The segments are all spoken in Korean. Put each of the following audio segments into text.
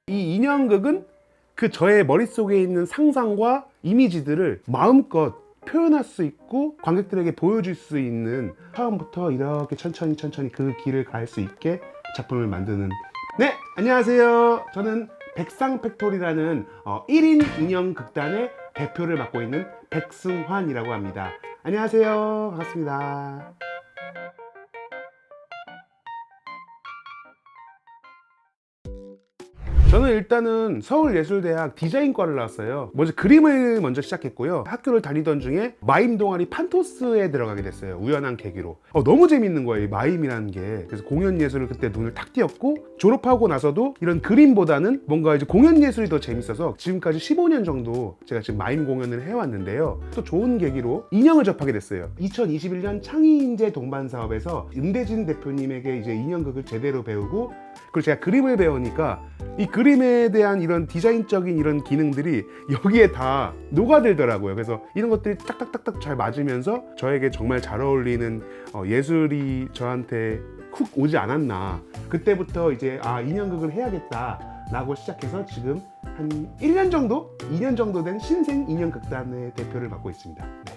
이 인형극은 그 저의 머릿속에 있는 상상과 이미지들을 마음껏 표현할 수 있고 관객들에게 보여줄 수 있는, 처음부터 이렇게 천천히 그 길을 갈 수 있게 작품을 만드는. 네, 안녕하세요. 저는 백상팩토리라는 1인 인형 극단의 대표를 맡고 있는 백승환이라고 합니다. 안녕하세요. 반갑습니다. 저는 일단은 서울예술대학 디자인과를 나왔어요. 먼저 그림을 시작했고요. 학교를 다니던 중에 마임 동아리 판토스에 들어가게 됐어요. 우연한 계기로. 너무 재밌는 거예요, 이 마임이라는 게. 그래서 공연 예술을 그때 눈을 탁 띄었고, 졸업하고 나서도 이런 그림보다는 뭔가 이제 공연 예술이 더 재밌어서 지금까지 15년 정도 제가 지금 마임 공연을 해왔는데요. 또 좋은 계기로 인형을 접하게 됐어요. 2021년 창의인재 동반 사업에서 임대진 대표님에게 이제 인형극을 제대로 배우고, 그리고 제가 그림을 배우니까 이 그림에 대한 이런 디자인적인 이런 기능들이 여기에 다 녹아들더라고요. 그래서 이런 것들이 딱딱딱딱 잘 맞으면서 저에게 정말 잘 어울리는 예술이 저한테 훅 오지 않았나. 그때부터 이제 인형극을 해야겠다 라고 시작해서 지금 한 1년 정도? 2년 정도 된 신생 인형극단의 대표를 맡고 있습니다. 네.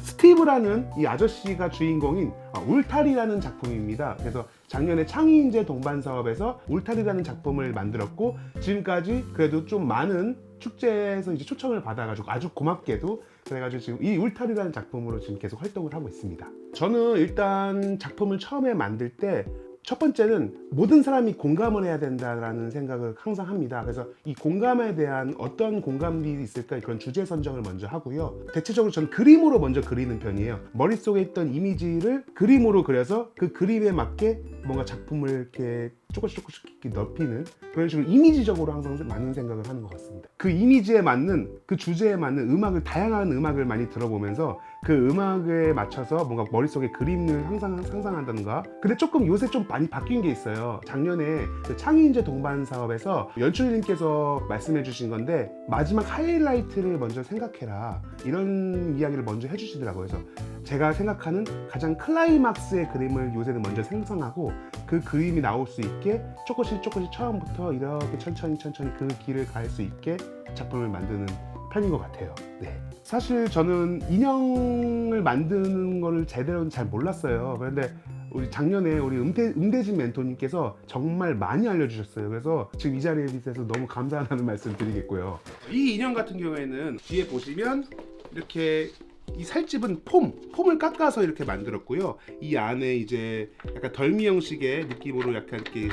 스티브라는 이 아저씨가 주인공인 울타리라는 작품입니다. 그래서 작년에 창의인재 동반 사업에서 울타리라는 작품을 만들었고, 지금까지 그래도 좀 많은 축제에서 이제 초청을 받아가지고 아주 고맙게도 그래가지고 지금 이 울타리라는 작품으로 지금 계속 활동을 하고 있습니다. 저는 일단 작품을 처음에 만들 때 첫 번째는 모든 사람이 공감을 해야 된다라는 생각을 항상 합니다. 그래서 이 공감에 대한 어떤 공감이 있을까, 그런 주제 선정을 먼저 하고요. 대체적으로 저는 그림으로 먼저 그리는 편이에요. 머릿속에 있던 이미지를 그림으로 그려서 그 그림에 맞게 뭔가 작품을 이렇게 조금씩 이렇게 넓히는, 그런 식으로 이미지적으로 항상 많은 생각을 하는 것 같습니다. 그 이미지에 맞는, 그 주제에 맞는 음악을, 다양한 음악을 많이 들어보면서 그 음악에 맞춰서 뭔가 머릿속에 그림을 항상 상상한다든가. 근데 조금 요새 좀 많이 바뀐 게 있어요. 작년에 그 창의인재 동반 사업에서 연출님께서 말씀해 주신 건데, 마지막 하이라이트를 먼저 생각해라, 이런 이야기를 먼저 해주시더라고요. 그래서 제가 생각하는 가장 클라이막스의 그림을 요새는 먼저 생성하고, 그 그림이 나올 수 있게 조금씩 처음부터 이렇게 천천히 그 길을 갈 수 있게 작품을 만드는 편인 것 같아요. 네. 사실 저는 인형을 만드는 거를 제대로 잘 몰랐어요. 그런데 우리 작년에 우리 음대진 멘토님께서 정말 많이 알려주셨어요. 그래서 지금 이 자리에 비해서 너무 감사하다는 말씀 드리겠고요. 이 인형 같은 경우에는 뒤에 보시면 이렇게 이 살집은 폼을 깎아서 이렇게 만들었고요. 이 안에 이제 약간 덜미 형식의 느낌으로 약간 이렇게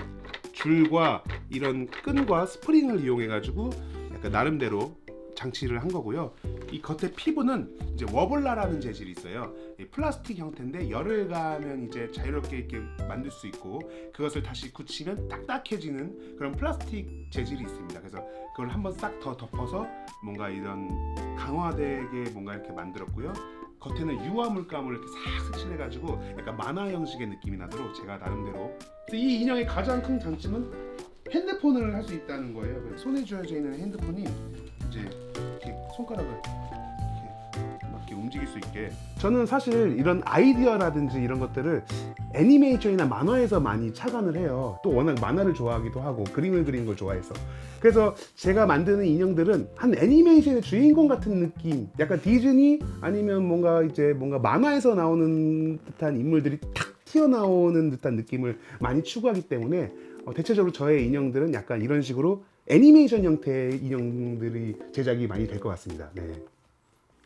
줄과 이런 끈과 스프링을 이용해 가지고 약간 나름대로 장치를 한 거고요. 이 겉에 피부는 이제 워블라라는 재질이 있어요. 플라스틱 형태인데 열을 가하면 이제 자유롭게 이렇게 만들 수 있고, 그것을 다시 굳히면 딱딱해지는 그런 플라스틱 재질이 있습니다. 그래서 그걸 한번 싹 더 덮어서 뭔가 이런 강화되게 뭔가 이렇게 만들었고요. 겉에는 유화 물감을 이렇게 싹 색칠해가지고 약간 만화 형식의 느낌이 나도록 제가 나름대로. 이 인형의 가장 큰 장점은 핸드폰을 할 수 있다는 거예요. 손에 쥐어져 있는 핸드폰이 이제 이렇게 손가락을 이렇게 움직일 수 있게. 저는 사실 이런 아이디어라든지 이런 것들을 애니메이션이나 만화에서 많이 착안을 해요. 또 워낙 만화를 좋아하기도 하고 그림을 그리는 걸 좋아해서. 그래서 제가 만드는 인형들은 한 애니메이션의 주인공 같은 느낌, 약간 디즈니 아니면 뭔가 만화에서 나오는 듯한 인물들이 탁 튀어나오는 듯한 느낌을 많이 추구하기 때문에 대체적으로 저의 인형들은 약간 이런 식으로 애니메이션 형태의 인형들이 제작이 많이 될 것 같습니다. 네.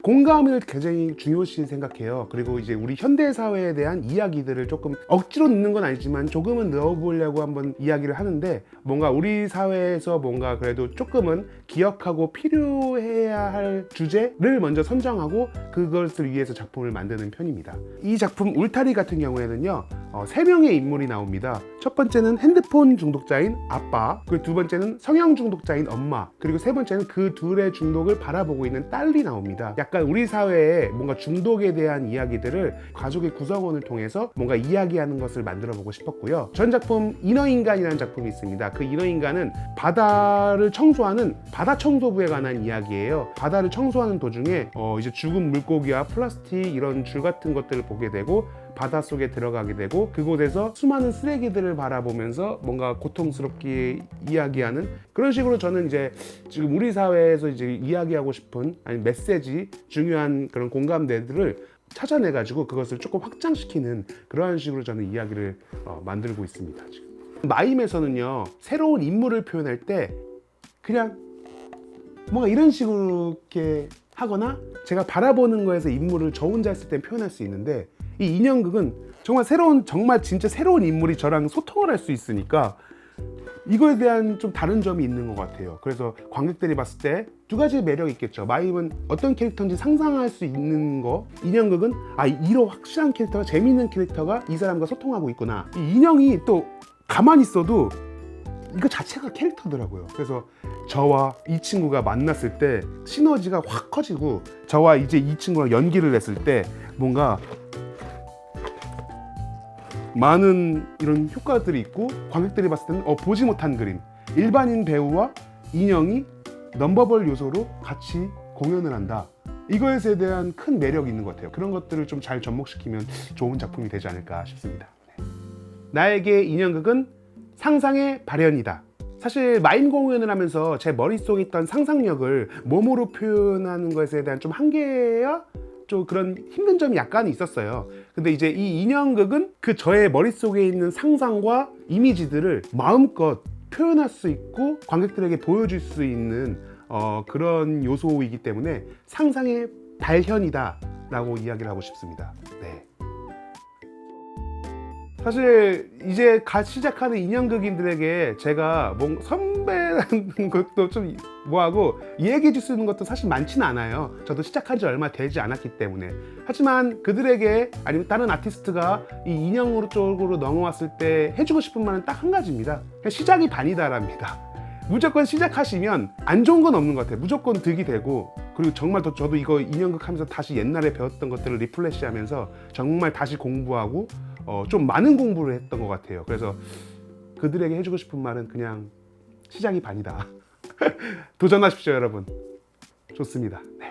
공감을 굉장히 중요시 생각해요. 그리고 이제 우리 현대 사회에 대한 이야기들을 조금 억지로 넣는 건 아니지만 조금은 넣어보려고 한번 이야기를 하는데, 뭔가 우리 사회에서 뭔가 그래도 조금은 기억하고 필요해야 할 주제를 먼저 선정하고 그것을 위해서 작품을 만드는 편입니다. 이 작품 울타리 같은 경우에는요, 3명의 인물이 나옵니다. 첫 번째는 핸드폰 중독자인 아빠, 그리고 두 번째는 성형 중독자인 엄마, 그리고 세 번째는 그 둘의 중독을 바라보고 있는 딸이 나옵니다. 약간 우리 사회에 뭔가 중독에 대한 이야기들을 가족의 구성원을 통해서 뭔가 이야기하는 것을 만들어 보고 싶었고요. 전 작품 인어인간이라는 작품이 있습니다. 그 인어인간은 바다를 청소하는 바다 청소부에 관한 이야기예요. 바다를 청소하는 도중에 이제 죽은 물고기와 플라스틱 이런 줄 같은 것들을 보게 되고, 바닷속에 들어가게 되고 그곳에서 수많은 쓰레기들을 바라보면서 뭔가 고통스럽게 이야기하는 그런 식으로 저는 이제 지금 우리 사회에서 이제 이야기하고 싶은 아니 메시지 중요한 그런 공감대들을 찾아내가지고 그것을 조금 확장시키는 그러한 식으로 저는 이야기를 만들고 있습니다. 지금 마임에서는요 새로운 인물을 표현할 때 그냥 뭔가 이런 식으로 이렇게 하거나 제가 바라보는 거에서 인물을 저 혼자 했을 때 표현할 수 있는데 이 인형극은 정말 정말 진짜 새로운 인물이 저랑 소통을 할 수 있으니까 이거에 대한 좀 다른 점이 있는 것 같아요. 그래서 관객들이 봤을 때 두 가지 매력이 있겠죠. 마임은 어떤 캐릭터인지 상상할 수 있는 거, 인형극은 이런 확실한 캐릭터가 재미있는 캐릭터가 이 사람과 소통하고 있구나. 이 인형이 또 가만히 있어도 이거 자체가 캐릭터더라고요. 그래서 저와 이 친구가 만났을 때 시너지가 확 커지고 저와 이제 이 친구랑 연기를 했을 때 뭔가 많은 이런 효과들이 있고 관객들이 봤을 때는 보지 못한 그림, 일반인 배우와 인형이 넘버벌 요소로 같이 공연을 한다. 이거에 대한 큰 매력이 있는 것 같아요. 그런 것들을 좀 잘 접목시키면 좋은 작품이 되지 않을까 싶습니다. 나에게 인형극은 상상의 발현이다. 사실 마임 공연을 하면서 제 머릿속에 있던 상상력을 몸으로 표현하는 것에 대한 좀 한계야 좀 그런 힘든 점이 약간 있었어요. 근데 이제 이 인형극은 그 저의 머릿속에 있는 상상과 이미지들을 마음껏 표현할 수 있고 관객들에게 보여줄 수 있는 그런 요소이기 때문에 상상의 발현이다 라고 이야기를 하고 싶습니다. 네. 사실 이제 갓 시작하는 인형극인들에게 제가 선배라는 것도 좀 뭐하고 얘기해 줄 수 있는 것도 사실 많지는 않아요. 저도 시작한 지 얼마 되지 않았기 때문에. 하지만 그들에게 아니면 다른 아티스트가 이 인형 쪽으로 넘어왔을 때 해주고 싶은 말은 딱 한 가지입니다. 그냥 시작이 반이다랍니다. 무조건 시작하시면 안 좋은 건 없는 것 같아요. 무조건 득이 되고 그리고 정말 저도 이거 인형극 하면서 다시 옛날에 배웠던 것들을 리플래시 하면서 정말 다시 공부하고 좀 많은 공부를 했던 것 같아요. 그래서 그들에게 해주고 싶은 말은 그냥 시작이 반이다. 도전하십시오, 여러분. 좋습니다. 네.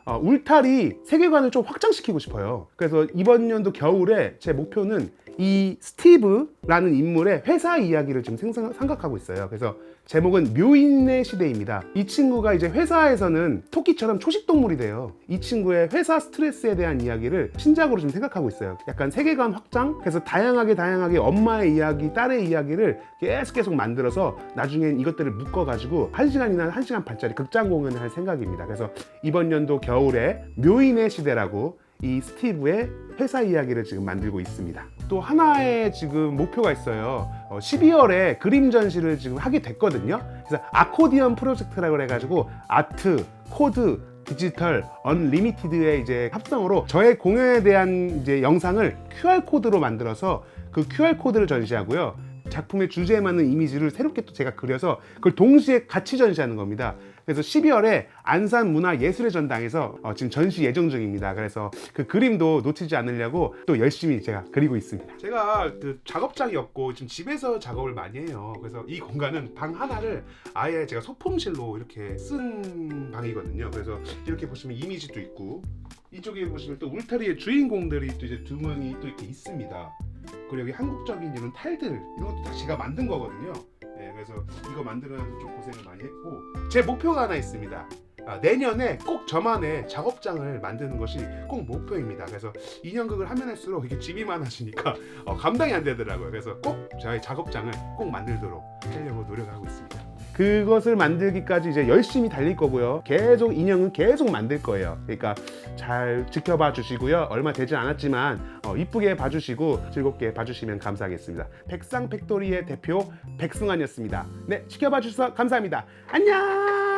울타리 세계관을 좀 확장시키고 싶어요. 그래서 이번 연도 겨울에 제 목표는 이 스티브라는 인물의 회사 이야기를 지금 생각하고 있어요. 그래서 제목은 묘인의 시대입니다. 이 친구가 이제 회사에서는 토끼처럼 초식동물이 돼요. 이 친구의 회사 스트레스에 대한 이야기를 신작으로 좀 생각하고 있어요. 약간 세계관 확장? 그래서 다양하게 엄마의 이야기, 딸의 이야기를 계속 만들어서 나중엔 이것들을 묶어가지고 1시간이나 1시간 반짜리 극장 공연을 할 생각입니다. 그래서 이번 연도 겨울에 묘인의 시대라고 이 스티브의 회사 이야기를 지금 만들고 있습니다. 또 하나의 지금 목표가 있어요. 12월에 그림 전시를 지금 하게 됐거든요. 그래서 아코디언 프로젝트라고 해가지고 아트, 코드, 디지털, 언리미티드의 이제 합성으로 저의 공연에 대한 이제 영상을 QR코드로 만들어서 그 QR코드를 전시하고요. 작품의 주제에 맞는 이미지를 새롭게 또 제가 그려서 그걸 동시에 같이 전시하는 겁니다. 그래서 12월에 안산문화예술의 전당에서 지금 전시 예정 중입니다. 그래서 그 그림도 놓치지 않으려고 또 열심히 제가 그리고 있습니다. 제가 그 작업장이 없고 지금 집에서 작업을 많이 해요. 그래서 이 공간은 방 하나를 아예 제가 소품실로 이렇게 쓴 방이거든요. 그래서 이렇게 보시면 이미지도 있고 이쪽에 보시면 또 울타리의 주인공들이 또 이제 두 명이 또 이렇게 있습니다. 그리고 여기 한국적인 이런 타일들 이런 것도 다 제가 만든 거거든요. 네, 그래서 이거 만들어서 좀 고생을 많이 했고 제 목표가 하나 있습니다. 내년에 꼭 저만의 작업장을 만드는 것이 꼭 목표입니다. 그래서 인형극을 하면 할수록 이게 짐이 많아지니까 감당이 안 되더라고요. 그래서 꼭 저의 작업장을 꼭 만들도록 하려고 노력하고 있습니다. 그것을 만들기까지 이제 열심히 달릴 거고요. 계속 인형은 계속 만들 거예요. 그러니까 잘 지켜봐 주시고요. 얼마 되지 않았지만 이쁘게 봐주시고 즐겁게 봐주시면 감사하겠습니다. 백상백돌이의 대표 백승환이었습니다. 네, 지켜봐 주셔서 감사합니다. 안녕.